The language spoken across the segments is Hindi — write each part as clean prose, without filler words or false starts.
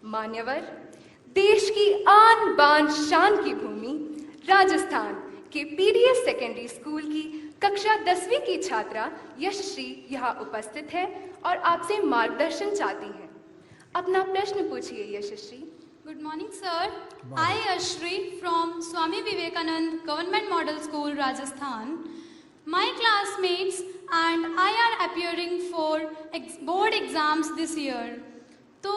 मान्यवर, देश की आन बान शान की भूमि राजस्थान के पीडीएस सेकेंडरी स्कूल की कक्षा 10वीं की छात्रा यशश्री यहाँ उपस्थित है और आपसे मार्गदर्शन चाहती हैं। अपना प्रश्न पूछिए Yashashri. Good morning, sir. I, Yashri, from Swami Vivekanand Government Model School, Rajasthan. My classmates and I are appearing for board exams this year. तो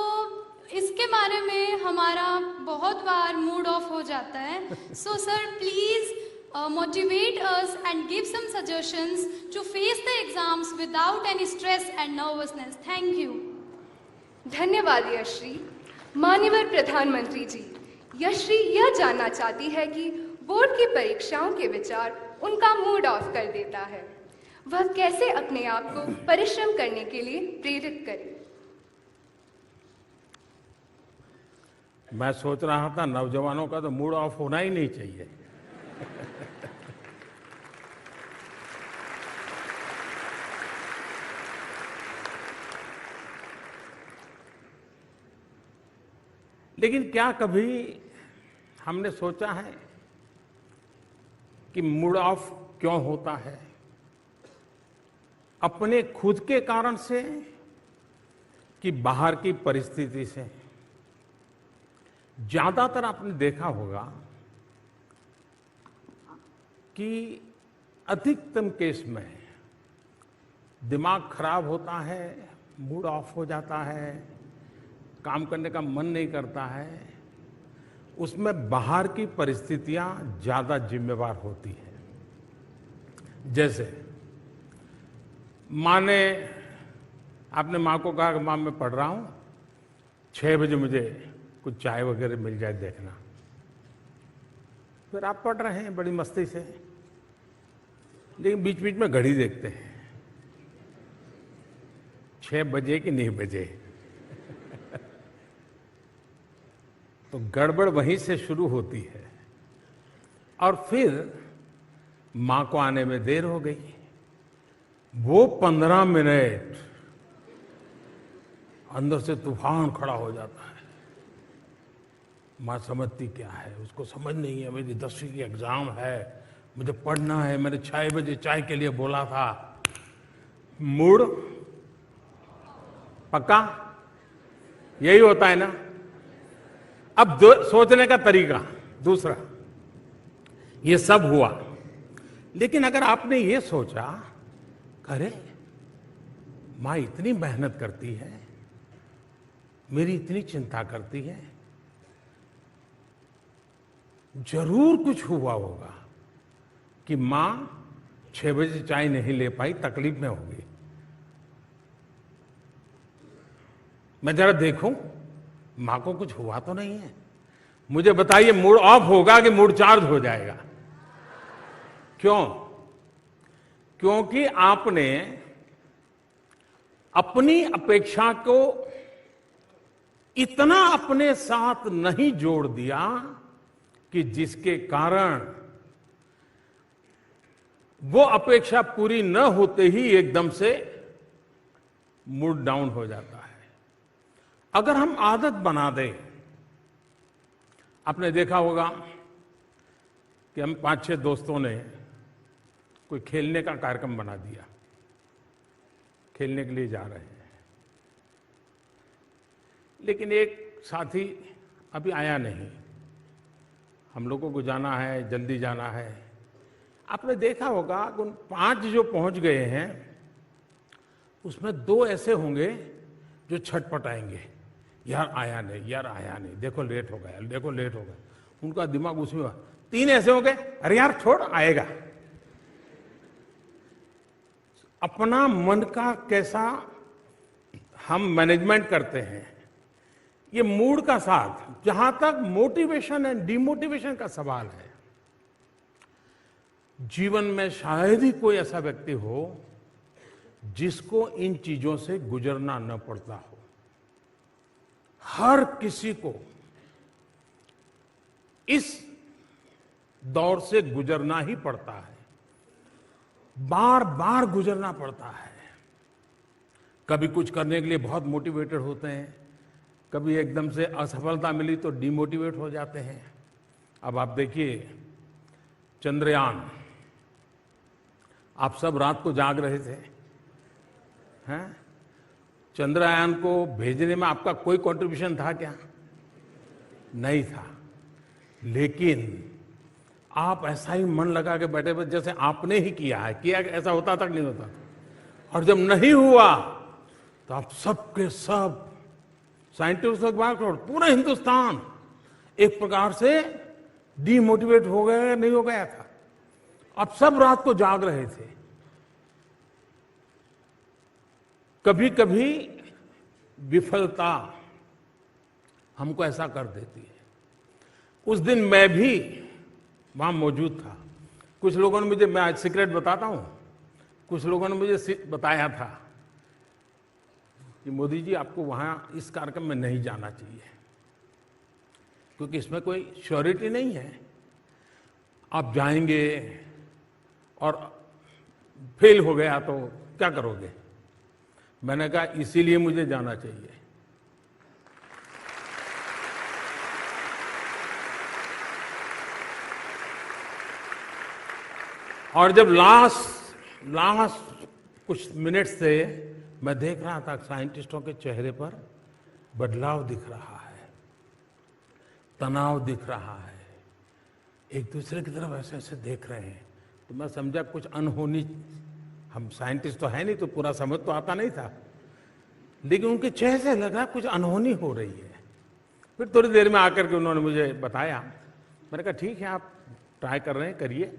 इसके बारे में हमारा बहुत बार मूड ऑफ हो जाता है. So, sir, please motivate us and give some suggestions to face the exams without any stress and nervousness. Thank you. धन्यवाद यशश्री। माननीय प्रधानमंत्री जी, यशश्री यह जानना चाहती है कि बोर्ड की परीक्षाओं के विचार उनका मूड ऑफ कर देता है। वह कैसे अपने आप को परिश्रम करने के लिए प्रेरित करे? मैं सोच रहा था नौजवानों का तो मूड ऑफ होना ही नहीं चाहिए। लेकिन क्या कभी हमने सोचा है कि मूड ऑफ क्यों होता है? अपने खुद के कारण से कि बाहर की परिस्थिति से? ज्यादातर आपने देखा होगा कि अधिकतम केस में दिमाग खराब होता है, मूड ऑफ हो जाता है, काम करने का मन नहीं करता है, उसमें बाहर की परिस्थितियां ज्यादा जिम्मेवार होती हैं। जैसे माँ ने, आपने माँ को कहा कि माँ मैं पढ़ रहा हूं, 6 बजे मुझे कुछ चाय वगैरह मिल जाए देखना। फिर आप पढ़ रहे हैं बड़ी मस्ती से, लेकिन बीच बीच में घड़ी देखते हैं, 6 बजे कि नहीं बजे। तो गड़बड़ वहीं से शुरू होती है और फिर मां को आने में देर हो गई। वो 15 मिनट अंदर से तूफान खड़ा हो जाता है। मां समझती क्या है, उसको समझ नहीं है, मेरी 10वीं की एग्जाम है, मुझे पढ़ना है, मैंने 6 बजे चाय के लिए बोला था। मूड पक्का यही होता है ना। अब सोचने का तरीका दूसरा, ये सब हुआ, लेकिन अगर आपने ये सोचा, अरे मां इतनी मेहनत करती है, मेरी इतनी चिंता करती है, जरूर कुछ हुआ होगा कि मां 6 बजे चाय नहीं ले पाई, तकलीफ में होगी। मैं जरा देखूं मां को कुछ हुआ तो नहीं है। मुझे बताइए, मूड ऑफ होगा कि मूड चार्ज हो जाएगा? क्यों? क्योंकि आपने अपनी अपेक्षा को इतना अपने साथ नहीं जोड़ दिया कि जिसके कारण वो अपेक्षा पूरी न होते ही एकदम से मूड डाउन हो जाता है। अगर हम आदत बना दें, आपने देखा होगा कि हम 5-6 दोस्तों ने कोई खेलने का कार्यक्रम बना दिया, खेलने के लिए जा रहे हैं, लेकिन एक साथी अभी आया नहीं, हम लोगों को जाना है, जल्दी जाना है। आपने देखा होगा कि उन 5 जो पहुंच गए हैं उसमें 2 ऐसे होंगे जो छटपटाएंगे, यार आया नहीं, यार आया नहीं, देखो लेट हो गया, देखो लेट हो गया। उनका दिमाग उसमें। 3 ऐसे हो गए, अरे यार छोड़, आएगा। अपना मन का कैसा हम मैनेजमेंट करते हैं, ये मूड का साथ। जहां तक मोटिवेशन एंड डिमोटिवेशन का सवाल है, जीवन में शायद ही कोई ऐसा व्यक्ति हो जिसको इन चीजों से गुजरना न पड़ता हो। हर किसी को इस दौर से गुजरना ही पड़ता है, बार बार गुजरना पड़ता है। कभी कुछ करने के लिए बहुत मोटिवेटेड होते हैं, कभी एकदम से असफलता मिली तो डिमोटिवेट हो जाते हैं। अब आप देखिए चंद्रयान, आप सब रात को जाग रहे थे, हैं? चंद्रयान को भेजने में आपका कोई कंट्रीब्यूशन था क्या? नहीं था। लेकिन आप ऐसा ही मन लगा के बैठे बैठे जैसे आपने ही किया है। किया ऐसा होता तक नहीं होता। और जब नहीं हुआ तो आप सबके सब साइंटिस्टों के बाद पूरा हिंदुस्तान एक प्रकार से डीमोटिवेट हो गया, नहीं हो गया था। आप सब रात को जाग रहे थे। कभी कभी विफलता हमको ऐसा कर देती है। उस दिन मैं भी वहां मौजूद था। कुछ लोगों ने मुझे, मैं आज सीक्रेट बताता हूं, कुछ लोगों ने मुझे बताया था कि मोदी जी आपको वहां इस कार्यक्रम में नहीं जाना चाहिए क्योंकि इसमें कोई श्योरिटी नहीं है। आप जाएंगे और फेल हो गया तो क्या करोगे? मैंने कहा इसीलिए मुझे जाना चाहिए। और जब लास्ट कुछ मिनट से मैं देख रहा था साइंटिस्टों के चेहरे पर बदलाव दिख रहा है, तनाव दिख रहा है, एक दूसरे की तरफ ऐसे ऐसे देख रहे हैं, तो मैं समझा कुछ अनहोनी, हम साइंटिस्ट तो है नहीं तो पूरा समझ तो आता नहीं था, लेकिन उनके चेहरे से लगा कुछ अनहोनी हो रही है। फिर थोड़ी देर में आकर के उन्होंने मुझे बताया। मैंने कहा ठीक है, आप ट्राई कर रहे हैं, करिए।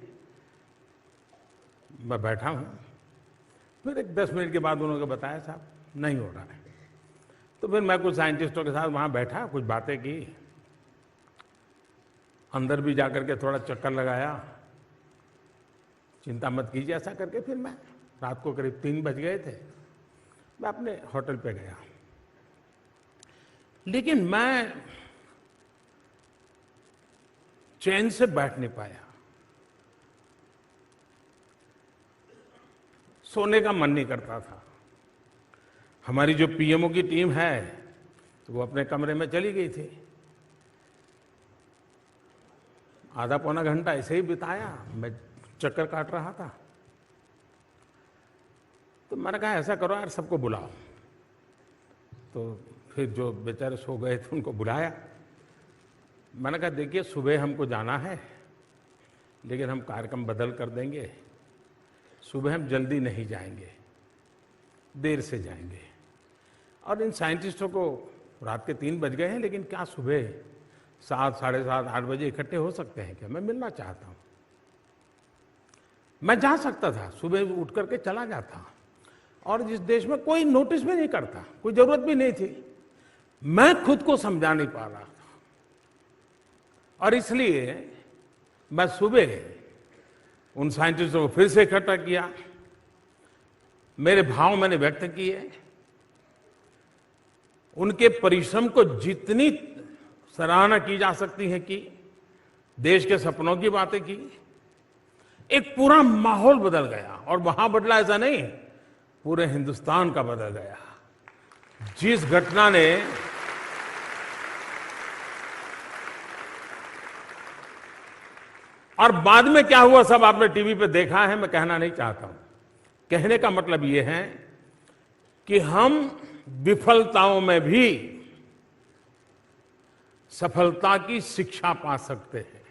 मैं बैठा हूं। फिर एक 10 मिनट के बाद उन्होंने बताया साहब नहीं हो रहा है। तो फिर मैं कुछ साइंटिस्टों के साथ वहां बैठा, कुछ बातें की, अंदर भी जाकर के थोड़ा चक्कर लगाया, चिंता मत कीजिए ऐसा करके। फिर मैं रात को करीब 3 बज गए थे, मैं अपने होटल पे गया। लेकिन मैं चैन से बैठ नहीं पाया, सोने का मन नहीं करता था। हमारी जो पीएमओ की टीम है तो वो अपने कमरे में चली गई थी। आधा पौना घंटा ऐसे ही बिताया, मैं चक्कर काट रहा था। तो मैंने कहा ऐसा करो यार, सबको बुलाओ। तो फिर जो बेचारे सो गए थे उनको बुलाया। मैंने कहा देखिए सुबह हमको जाना है, लेकिन हम कार्यक्रम बदल कर देंगे। सुबह हम जल्दी नहीं जाएंगे, देर से जाएंगे। और इन साइंटिस्टों को रात के 3 बज गए हैं, लेकिन क्या सुबह 7, साढ़े 7, 8 बजे इकट्ठे हो सकते हैं क्या? मैं मिलना चाहता हूं। मैं जा सकता था, सुबह उठ करके चला जाता। और जिस देश में कोई नोटिस भी नहीं करता, कोई जरूरत भी नहीं थी, मैं खुद को समझा नहीं पा रहा था। और इसलिए मैं सुबह उन साइंटिस्टों को फिर से इकट्ठा किया, मेरे भाव मैंने व्यक्त किए, उनके परिश्रम को जितनी सराहना की जा सकती है की, देश के सपनों की बातें की। एक पूरा माहौल बदल गया। और वहां बदला ऐसा नहीं, पूरे हिंदुस्तान का बदल गया। जिस घटना ने और बाद में क्या हुआ सब आपने टीवी पे देखा है, मैं कहना नहीं चाहता हूं। कहने का मतलब यह है कि हम विफलताओं में भी सफलता की शिक्षा पा सकते हैं।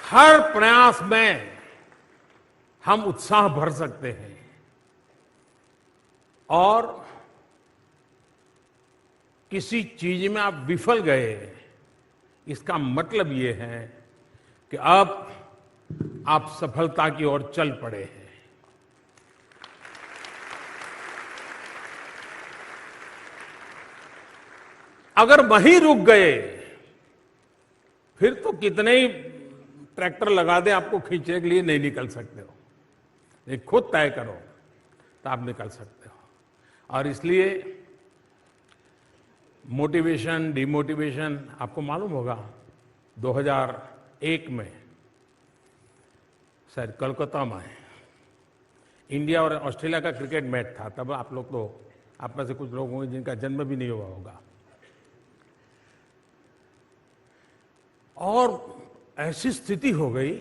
हर प्रयास में हम उत्साह भर सकते हैं। और किसी चीज में आप विफल गए, इसका मतलब यह है कि अब आप सफलता की ओर चल पड़े हैं। अगर वहीं रुक गए, फिर तो कितने ही ट्रैक्टर लगा दे आपको खींचने के लिए, नहीं निकल सकते हो। ये खुद तय करो तो आप निकल सकते हो। और इसलिए मोटिवेशन, डिमोटिवेशन, आपको मालूम होगा 2001 में शायद कोलकाता में इंडिया और ऑस्ट्रेलिया का क्रिकेट मैच था। तब आप लोग तो, आप में से कुछ लोग होंगे जिनका जन्म भी नहीं हुआ होगा। और ऐसी स्थिति हो गई,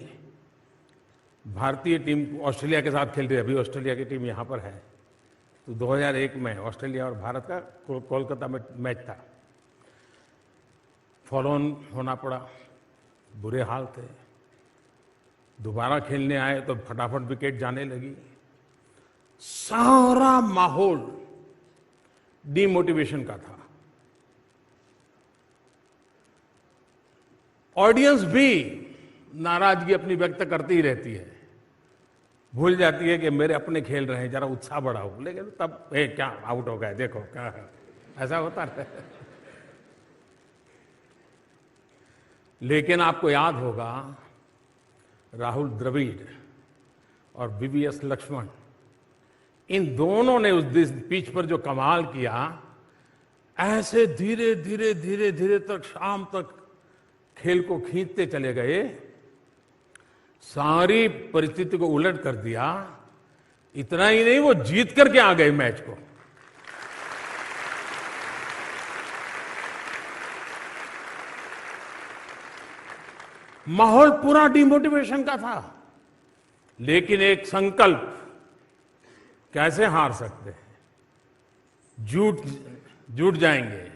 भारतीय टीम ऑस्ट्रेलिया के साथ खेल रही है, अभी ऑस्ट्रेलिया की टीम यहाँ पर है। तो 2001 में ऑस्ट्रेलिया और भारत का कोलकाता में मैच था। फॉलो ऑन होना पड़ा, बुरे हाल थे। दोबारा खेलने आए तो फटाफट विकेट जाने लगी। सारा माहौल डिमोटिवेशन का था। ऑडियंस भी नाराजगी अपनी व्यक्त करती ही रहती है, भूल जाती है कि मेरे अपने खेल रहे हैं, जरा उत्साह बढ़ाओ। लेकिन तब क्या आउट हो गए, देखो क्या है, ऐसा होता है। लेकिन आपको याद होगा, राहुल द्रविड़ और वीवीएस लक्ष्मण, इन दोनों ने उस पिच पर जो कमाल किया, ऐसे धीरे धीरे धीरे धीरे तक शाम तक खेल को खींचते चले गए, सारी परिस्थिति को उलट कर दिया। इतना ही नहीं, वो जीत करके आ गए मैच को। माहौल पूरा डिमोटिवेशन का था, लेकिन एक संकल्प, कैसे हार सकते हैं, जुट जाएंगे,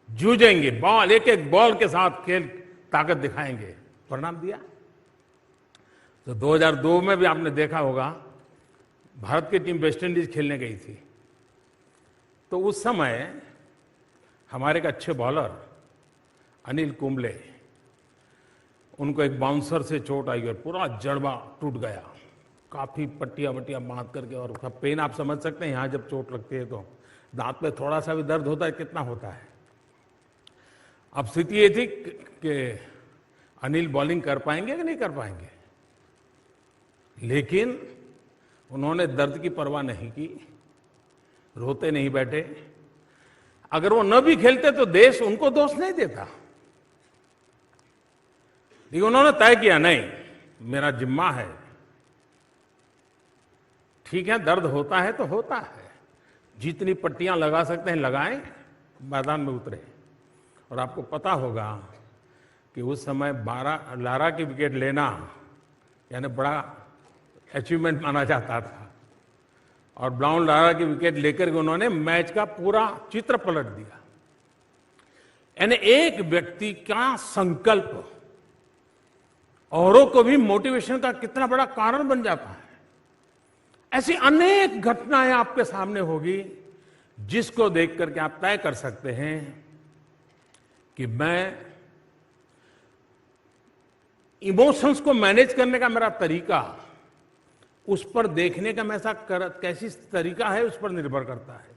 जूझेंगे, बॉल एक एक बॉल के साथ खेल ताकत दिखाएंगे, परिणाम दिया। तो 2002 में भी आपने देखा होगा, भारत की टीम वेस्ट इंडीज खेलने गई थी। तो उस समय हमारे एक अच्छे बॉलर अनिल कुंबले, उनको एक बाउंसर से चोट आई और पूरा जड़बा टूट गया, काफी पट्टियां वट्टियां बांध करके। और उसका पेन आप समझ सकते हैं, यहां जब चोट लगती है तो दांत में थोड़ा सा भी दर्द होता है, कितना होता है। अब स्थिति ये थी कि अनिल बॉलिंग कर पाएंगे कि नहीं कर पाएंगे, लेकिन उन्होंने दर्द की परवाह नहीं की, रोते नहीं बैठे। अगर वो न भी खेलते तो देश उनको दोष नहीं देता, लेकिन उन्होंने तय किया, नहीं, मेरा जिम्मा है, ठीक है, दर्द होता है तो होता है, जितनी पट्टियां लगा सकते हैं लगाएं, मैदान में उतरे। और आपको पता होगा कि उस समय 12 लारा की विकेट लेना यानी बड़ा अचीवमेंट माना जाता था, और ब्राउन लारा की विकेट लेकर के उन्होंने मैच का पूरा चित्र पलट दिया। यानी एक व्यक्ति का संकल्प औरों को भी मोटिवेशन का कितना बड़ा कारण बन जाता है। ऐसी अनेक घटनाएं आपके सामने होगी, जिसको देख करके आप तय कर सकते हैं कि मैं इमोशंस को मैनेज करने का मेरा तरीका, उस पर देखने का मैं कैसी तरीका है, उस पर निर्भर करता है।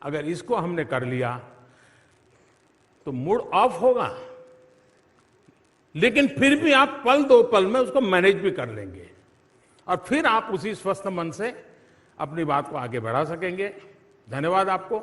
अगर इसको हमने कर लिया तो मूड ऑफ होगा, लेकिन फिर भी आप पल दो पल में उसको मैनेज भी कर लेंगे, और फिर आप उसी स्वस्थ मन से अपनी बात को आगे बढ़ा सकेंगे। धन्यवाद आपको।